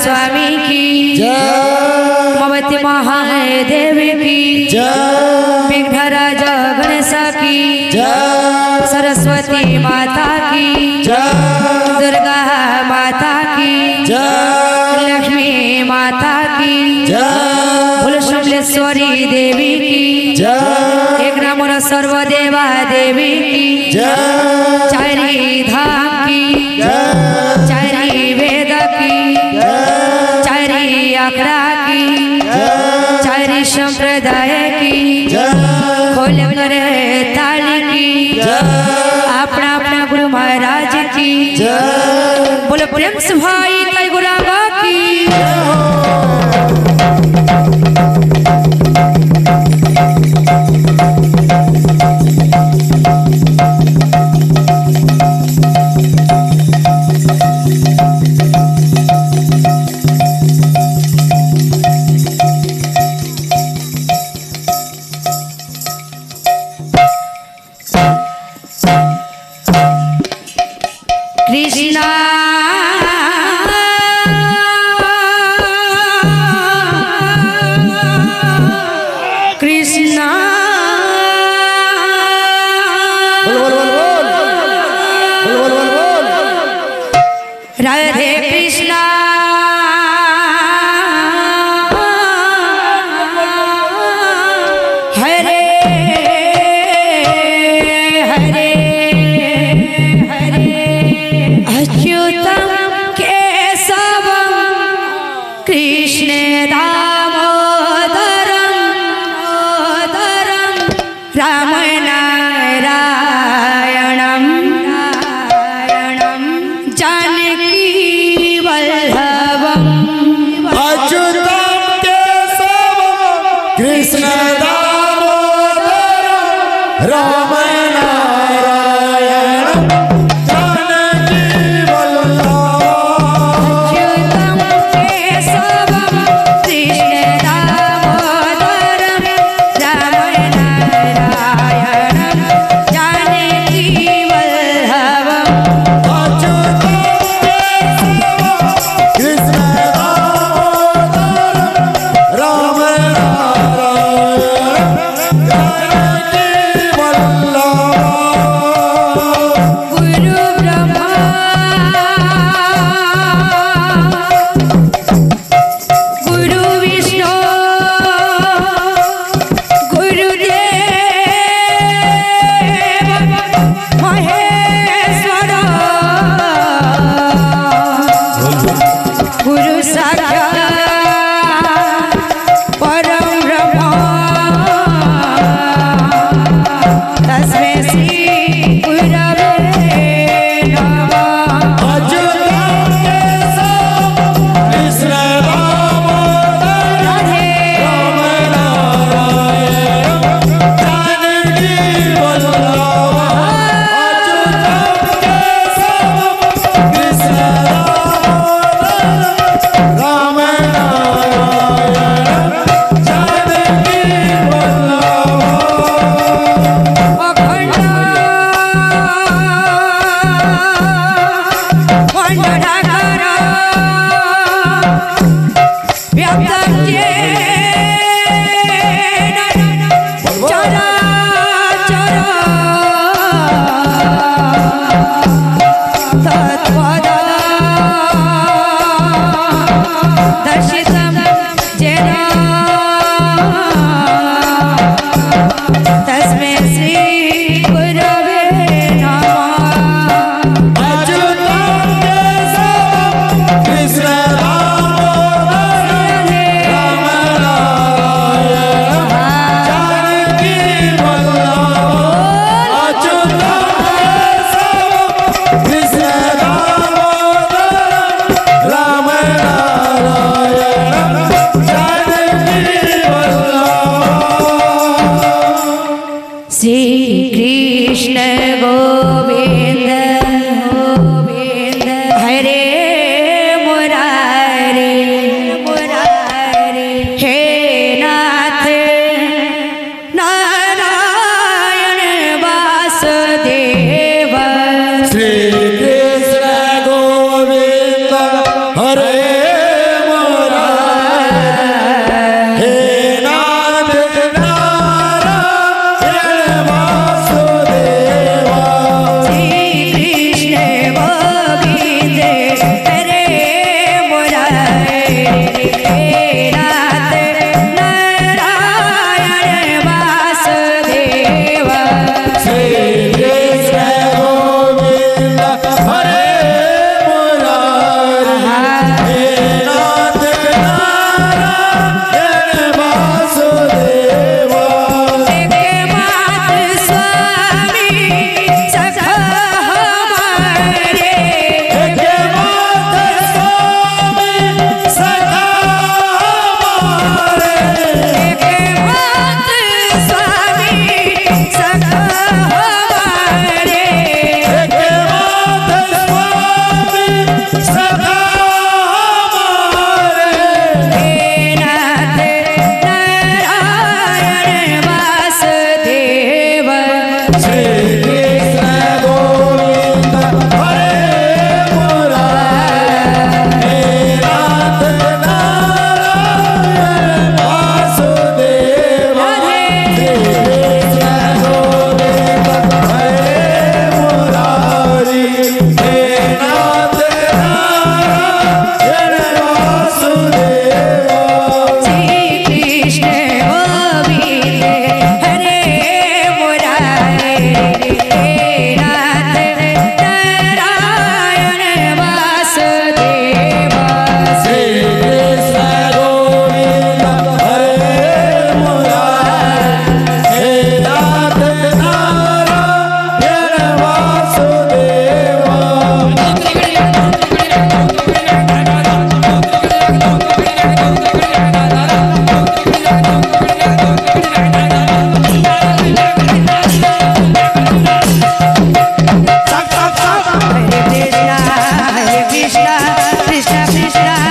स्वामी की जय ममती महादेव की जय विघ्नराज गणेश की जय सरस्वती माता की जय दुर्गा माता की जय लक्ष्मी माता की जय भुलशुक्लेश्वरी देवी की जय एक नामों सर्व देवा देवी की जय चारी धाम की जय चारी वेद की चारी आखड़ा की चारी संप्रदाय की खोल कर ताली की अपना अपना गुरु महाराज की बोलो प्रेम से भाई कल गुरागा की कृष्णा कृष्णा राधे कृष्णा हरे हरे हरे अच्युतम केशवम कृष्ण दामोदरम राम नारायणम जानकी वल्लभम अच्युतम केशवम कृष्ण दामोदरम राम नारायणम जानकी वल्लभम अच्युतम केशवम कृष्ण दामोदरम राम नारायणम जानकी वल्लभम कृष्ण दामोदरम राम नारायणम जानकी वल्लभम गुरु ब्रह्मा गुरु विष्णु गुरुदेव महेश्वर गुरु साक्षात् परम ब्रह्म तस्मै श्री गुरवे नमः अच्युतम केशवम कृष्ण दामोदरम राधे राम नारायणम जानकी वल्लभम अच्युतम केशवम कृष्ण दामोदरम राम कृष्ण